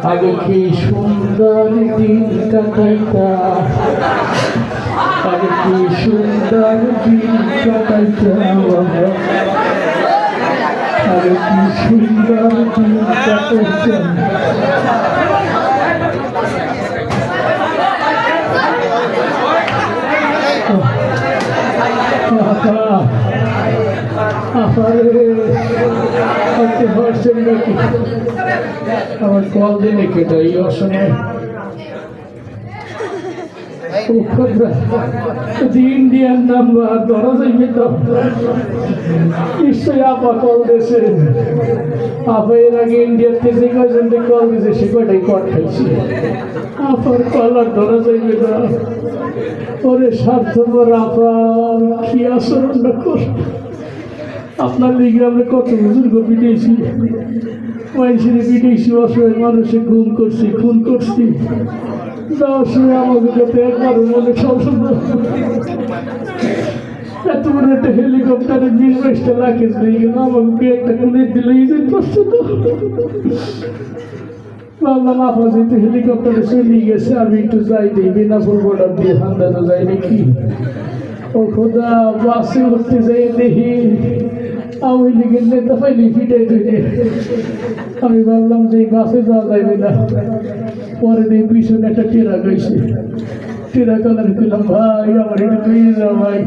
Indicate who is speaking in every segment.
Speaker 1: আগে কি সুন্দর দিন কাটাইতাম, আগে কি সুন্দর দিন কাটাইতাম, আগে কি সুন্দর দিন কাটাইতাম। আমার কল দিনে কেটে এই অসময় ইন্ডিয়ান নাম্বার ধরা যাইবে তো নিশ্চয়ই আপা কল দিয়েছে। আপা এর আগে ইন্ডিয়াতে যে কয়জনকে কল দিয়েছে সে কয়টাই কট খাইছে। আপার কল আর ধরা যাইবে না। ওরে স্বার্থপর আপা কি আচরণটা কর। আপনার লিগে আমরা কত বুজুর্গ পিটিয়েছি, মানুষের পিটিয়েছি, অসহায় মানুষে গুম করছি, খুন করছি। যাওয়ার সময় আমাকে যাতে একবারও মনে সবসময় এত বড় একটা হেলিকপ্টারে 20-22টা লাখেজ নিয়ে গেল, আমাকে একটা খুনের দিলে কষ্ট তো ভাবলাম আপা যেহেতু হেলিকপ্টারে চলে গেছে আমি একটু যাই দিই বেনাপুর বর্ডার দিয়ে হান্দানো যায় নাকি। ও খোদা বাসে উঠতে যাই দেখি আওয়ামী লীগের নেতা পাইনি ফিটাই ধরে। আমি ভাবলাম যে বাসে যাওয়া যাবে না। পরে দিয়ে পিছনে একটা টেরা গেছে, টেরা কালার পেলাম ভাই আমার একটু নিয়ে যাও ভাই,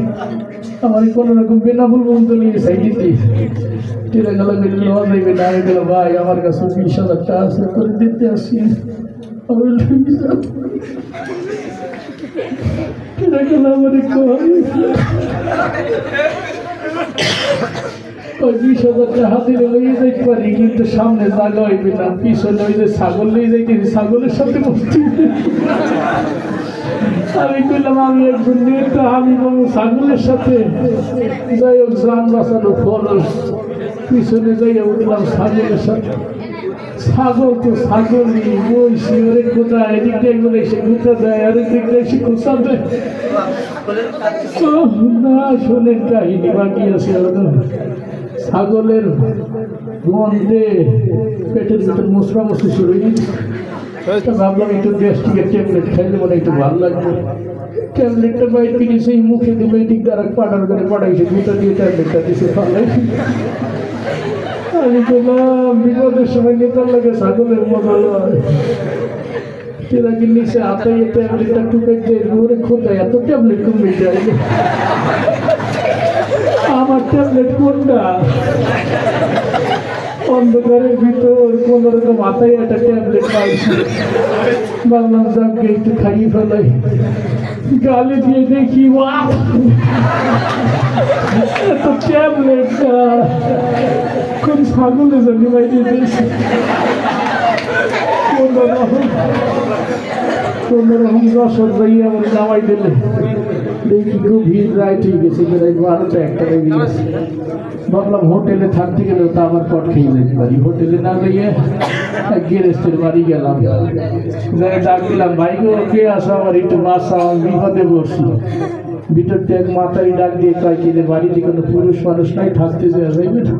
Speaker 1: আমার কোনো রকম বেনাপুর বন্ধ নিয়ে সাইডে টেরা কালার করে লওয়া যাইবে না। আমি গেল ভাই আমার কাছে 20,000 টাকা আছে করে দিতে আসি, আমার টেরা কালার আমার ওই 20,000 টাকা হাতে লইয়ে যাইতে পারি, কিন্তু সামনে জায়গা হইবে না। পিছনে ওই যে ছাগল নিয়ে যাইতেছি, ছাগলের সাথে বসতে আমি বললাম আমি একজন নেতা, আমি ছাগলের সাথে যাই হোক যান বাঁচানো খরচ। পিছনে যাইয়া উঠলাম ছাগলের সাথে। ছাগল তো ছাগলই বইছি, ওরে কোথায় এদিকটাই বলে সে কোথা দেয়, আরেক দিকটাই সে কোথা দেয় না। শোনেন কাহিনী বাকি আছে। ছাগলের গন্ধে পেটের ভিতর মশরা মশি শুরু হয়েছে। ভাবলাম একটু গ্যাস্ট্রিকের ট্যাবলেট খাইলে মনে একটু ভালো লাগবে। ট্যাবলেটটা বাইর কিনে সেই মুখে দিলে এদিক দ্বারা পাটার করে পাঠাইছে, দুটা দিয়ে ট্যাবলেটটা দিছে ফালাই। আমি বললাম বিপদের সময় নেতার লাগে ছাগলের মজা লয়। সেটা কি নিচে হাতাই ট্যাবলেটটা টুকে দিয়ে ঘুরে খোঁজায় এত ট্যাবলেট কমে যায়। আমার ট্যাবলেট কোনটা? অন্ধকারের ভিতর কোন রকম মাথায় একটা ট্যাবলেট পাইছি। ভাবলাম যাকে একটু খাইয়ে ফেলাই। গালে দিয়ে দেখি এত ট্যাবলেট কোন ছাগলে জানি বাইরে দিয়েছি। কোন রকম রসদ যাইয়ে আমার জামাই দিলে দেখি গভীর রায় ঠিক গেছে, 12টা 1টা লেগে গেছে। ভাবলাম হোটেলে থাকতে গেলেও তো আবার পট খেয়ে যেতে পারি। হোটেলে না গিয়ে গেরেস্টের বাড়ি গেলাম, যাই ডাক দিলাম ভাই গো কে আসো আমার একটু বাসা, আমার বিপদে বসি। ভিতর থেকে মাথায় ডাক দিয়ে কয় কি বাড়িতে কোনো পুরুষ মানুষ নাই, থাকতে যাওয়া যাইবে না।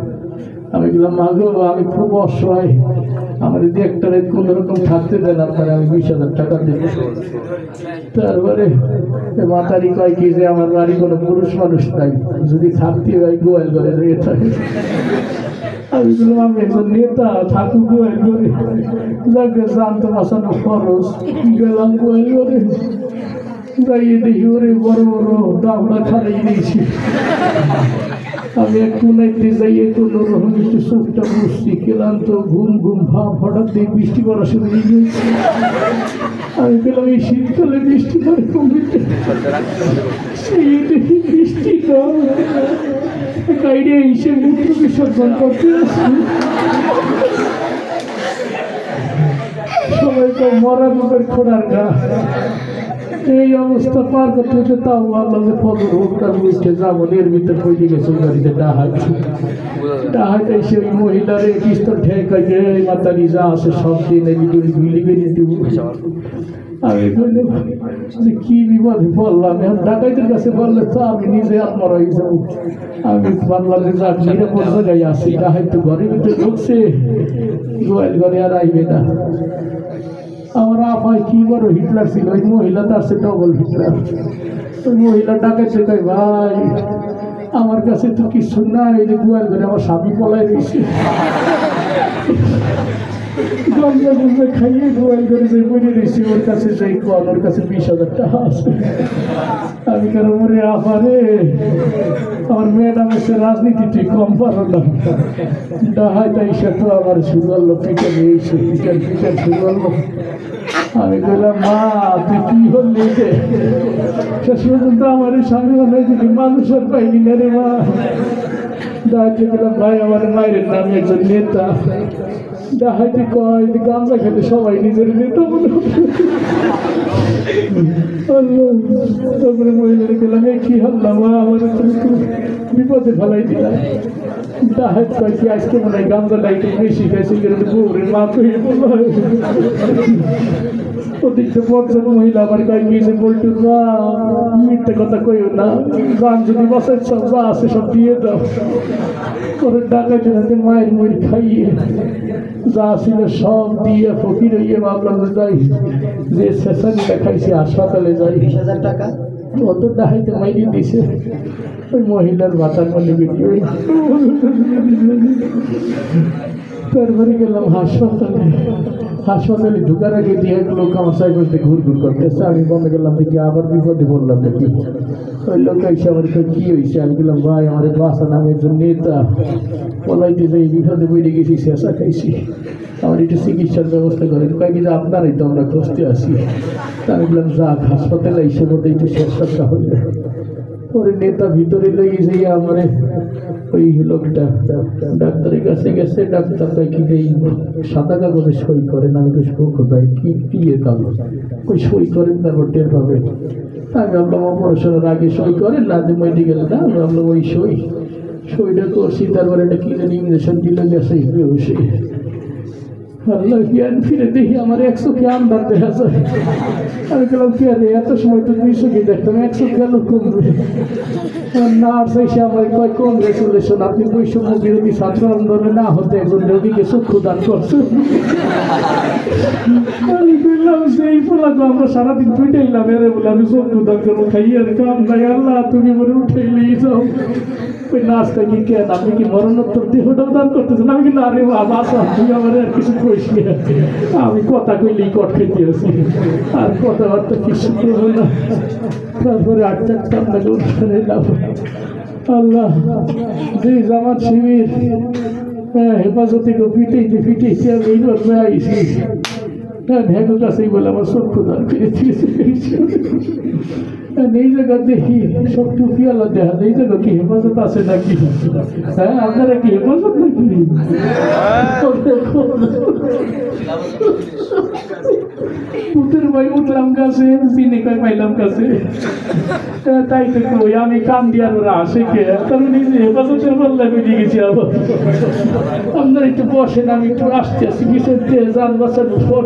Speaker 1: আমি বললাম মা গো আমি খুব অসহায়, আমার যদি একটা রাত কোনো রকম থাকতে দেন আপনারা আমি 20,000 টাকা দেব। তারপরে মাতারি কয় কি যে আমার বাড়ি কোনো পুরুষ মানুষ নাই, যদি থাকতে হয় গোয়াল ঘরে রেখে থাকে। আমি বললাম আমি একজন নেতা, থাকুক গোয়াল ঘরে, যাকে জানতে বাঁচানো খরচ। গেলাম গোয়াল ঘরে, যাইয়ে দেখি ওরে বড় বড় দামড়া খারাই দিয়েছি। আমি একটু নাইতে যাইয়ে কোনো রকম একটু চোখটা বসছি, ক্লান্ত ঘুম ঘুম ভাব। হঠাৎ দিয়ে বৃষ্টি পড়া শুরু হয়ে গেছে। আমি পেলাম এই শীতকালে বৃষ্টি পড়ে কমিতে সেই দেখি বৃষ্টিটা গাইডে এসে মূত্র বিসর্জন করতে আসছি। সবাই তো মরা মুখের খোঁড়ার গা এই অবস্থা পার করতে হচ্ছে, তাও আল্লাহ যে ফজর হোক তার বুঝতে যাবো, এর ভিতরে পড়ে গেছে গাড়িতে ডাহাতে এসে ওই মহিলারে পিস্তল ঠেকাইছে, এই মাতারি যা আছে সব দিন এদিকে গুলি বেরিয়ে দিব। আমি বললাম যে কি বিপদে বললাম, এখন ডাকাইতের কাছে বললে তো আমি নিজে আত্মরা হয়ে যাবো। আমি ভাবলাম যে যাক নিরাপদ জায়গায় আসি, ডাহাই তো ঘরের ভিতরে ঢুকছে, গোয়াল ঘরে আর আইবে না। আমার আপায় কি বড় হিটলার ছিল, ওই মহিলা তার সে ডবল হিটলার। ওই মহিলা ডাকাইছে, কই ভাই আমার কাছে তো কিছু নাই, যে গোয়াল ঘরে আমার স্বামী পলাই রয়েছে, গঙ্গা গঙ্গা খাইয়ে গোয়াল ঘরে যে বলে রয়েছি, ওর কাছে যাই কল, ওর কাছে 20,000 টাকা আছে। আমি কেন মরে আপারে, আমার ম্যাডাম এসে রাজনীতি তুই কম পারো না, ডাহাই তাই সে তো আমার শুরু হলো পিটার নিয়েছে, পিটার পিটার শুরু হলো। আমি বললাম মা তুই কি হলি যে শেষ পর্যন্ত আমার স্বামী হলে যদি মানুষের পাইনি না রে মা। ডাহাইতে গেলাম ভাই আমার মায়ের নামে একজন নেতা, ডাহাইতে কয় গাঁজা খেলে সবাই নিজের নেতা বলে। তারপরে মহিলার গেলাম কি হল্লাম মা, আমার বিপদে ফেলাই দিলাম। ডাহাইত কয় কি আজকে মনে হয় গাঁজা লাইটে বেশি খাইছে, বউরের মা তো ওদিকে বড়জন মহিলা আবার কয় কি যে বলটুর মা মিথ্যে কথা কইও না, গান যদি বসাই সব যা আছে সব দিয়ে দাও। ওরে ডাকাইতে হাতে মায়ের মুড়ি খাইয়ে যা ছিল সব দিয়ে ফকির হইয়ে ভাবলাম যে যাই, যে সেশনটা খাইছি হাসপাতালে যাই।
Speaker 2: 20,000 টাকা
Speaker 1: অত ডাহাইতে মাইরি দিছে, ওই মহিলার ভাতার মনে বিক্রি। তারপরে গেলাম হাসপাতালে, হাসপাতালে ঢুকার আগে দিয়ে এক লোক আমার সাইকেলতে ঘুর ঘুর করতেছে। আমি মনে করলাম দেখি আবার বিপদে বললাম নাকি। ওই লোক এসে আমার কি হয়েছে, আমি বললাম ভাই আমার বাসা নামে একজন নেতা বলাইতে যে এই বিপদে বেরিয়ে গেছি, শেষা খাইছি, আমার একটু চিকিৎসার ব্যবস্থা করেন। কয়েক যে আপনারই তো আমরা খুঁজতে আসি। তা আমি বললাম যাক হাসপাতালে এসে বোধ একটু শেষটা হইলে। ওর নেতা ভিতরে লেগে যেয়ে আমার ওই লোকটা ডাক্তারের কাছে গেছে, ডাক্তার তাই কি এই সাদা কাগজে সই করেন। আমি কোথায় কি কি কাগজ, ওই সই করেন তারপর টের পাবেন। আমি ভাবলাম অপারেশনের আগে সই করেন না, যে মেডিকেল না, আমি ভাবলাম ওই সইটা করছি। তারপরে একটা কি জানি ইঞ্জেকশন দিলে গেছে বেশি। আল্লাহ জ্ঞান ফিরে দেখি আমার 100 কে আন্দার দেখা যায়। আমি বললাম কি আরে এত সময় তো 200 কে দেখতাম, 100 গেল কমবে। নার্স এসে আমার কয় কংগ্রেচুলেশন, আপনি বৈষম্য বিরোধী ছাত্র আন্দোলনে না হতে একজন রোগীকে চক্ষুদান করছেন। আমি বললাম সেই ফলাকে আমরা সারাদিন পিটাইলাম, এরে বলে আমি চক্ষুদান করবো, খাইয়ার কাম নাই, আল্লাহ তুমি মনে উঠেইলেই যাও। ওই নাচটা কি কেন আপনি কি মরণোত্তর দেহটাও দান করতেছেন? আমি কিন্তু আরে বাবা তুই আমার আর কিছু কইস না, আমি কথা কইলেই কট খেতে আছি, আর কথাবার্তা কিছু করবো না। তারপরে 8টা আপনাকে অনুষ্ঠানে এলাম। আল্লাহ যে জামাত শিবির হেফাজতে পিটাইতে পিটাইতে আমি এই জন্মে আইসি, ঢেকুর কাছেই বলে আমার চক্ষু দান করে দিয়েছে। এই জায়গা দেখি সব টুপিওয়ালা দেখা যায়, এই জায়গা কি হেফাজত আছে নাকি? হ্যাঁ আপনারা কি হেফাজত নাকি? পুতের ভাই উঠলাম কাছে, চিনি কয় পাইলাম কাছে, তাই তো কই আমি কাম দিয়ার ওরা আসে কে, কারণ নিজে হেফাজতের বললে বেরিয়ে গেছি। আবার আপনারা একটু বসেন, আমি একটু আসতে আসি, কিসের যান বাঁচানোর পর